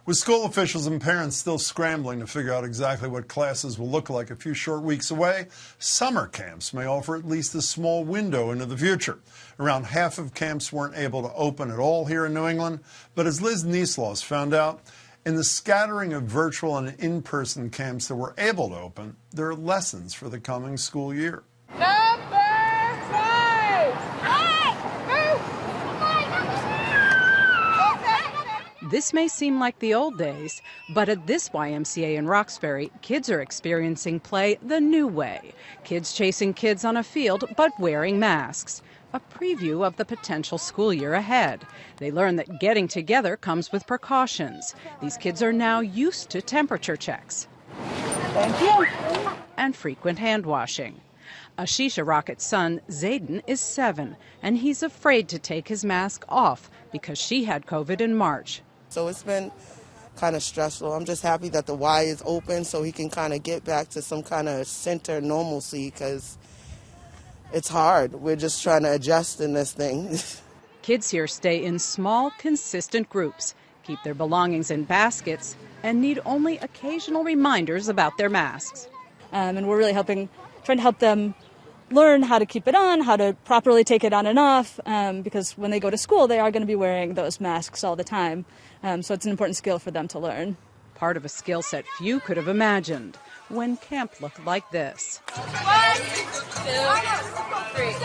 With school officials and parents still scrambling to figure out exactly what classes will look like a few short weeks away, summer camps may offer at least a small window into the future. Around half of camps weren't able to open at all here in New England, but as Liz Neisloss found out, in the scattering of virtual and in-person camps that were able to open, there are lessons for the coming school year. This may seem like the old days, but at this YMCA in Roxbury, kids are experiencing play the new way. Kids chasing kids on a field, but wearing masks. A preview of the potential school year ahead. They learn that getting together comes with precautions. These kids are now used to temperature checks. Thank you. And frequent hand washing. Ashisha Rocket's son, Zayden, is 7, and he's afraid to take his mask off because she had COVID in March. So it's been kind of stressful. I'm just happy that the Y is open so he can kind of get back to some kind of center normalcy because it's hard. We're just trying to adjust in this thing. Kids here stay in small, consistent groups, keep their belongings in baskets, and need only occasional reminders about their masks. And we're really trying to help them learn how to keep it on, how to properly take it on and off, because when they go to school, they are going to be wearing those masks all the time. So it's an important skill for them to learn. Part of a skill set few could have imagined when camp looked like this. 1, 2, 3, 7.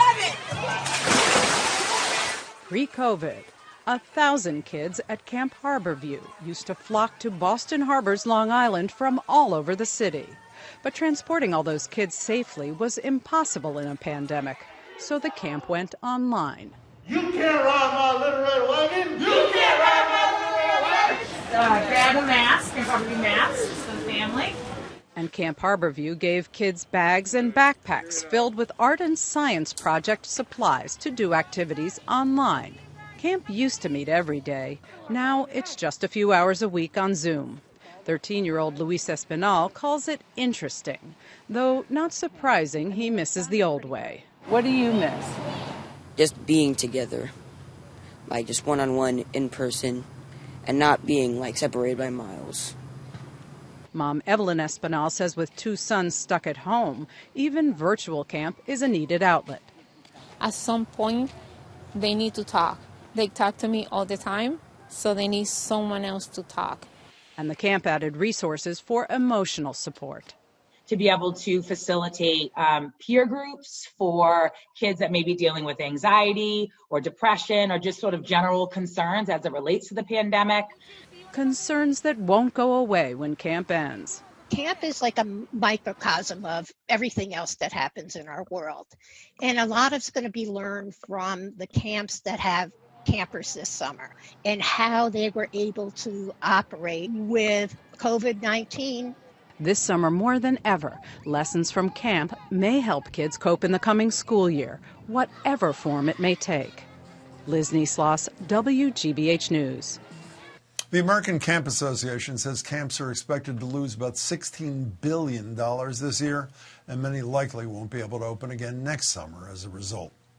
Pre-COVID, 1,000 kids at Camp Harborview used to flock to Boston Harbor's Long Island from all over the city. But transporting all those kids safely was impossible in a pandemic, so the camp went online. You can't ride my little red wagon! You can't ride my little red wagon! Grab a mask and cover your masks for the family. And Camp Harborview gave kids bags and backpacks filled with art and science project supplies to do activities online. Camp used to meet every day. Now it's just a few hours a week on Zoom. 13-year-old Luis Espinal calls it interesting, though not surprising he misses the old way. What do you miss? Just being together, like just one-on-one in person and not being like separated by miles. Mom Evelyn Espinal says with 2 sons stuck at home, even virtual camp is a needed outlet. At some point, they need to talk. They talk to me all the time, so they need someone else to talk. And the camp added resources for emotional support. To be able to facilitate peer groups for kids that may be dealing with anxiety or depression or just sort of general concerns as it relates to the pandemic. Concerns that won't go away when camp ends. Camp is like a microcosm of everything else that happens in our world. And a lot of it's going to be learned from the camps that have campers this summer and how they were able to operate with COVID-19. This summer, more than ever, lessons from camp may help kids cope in the coming school year, whatever form it may take. Liz Neisloss, WGBH News. The American Camp Association says camps are expected to lose about $16 billion this year, and many likely won't be able to open again next summer as a result.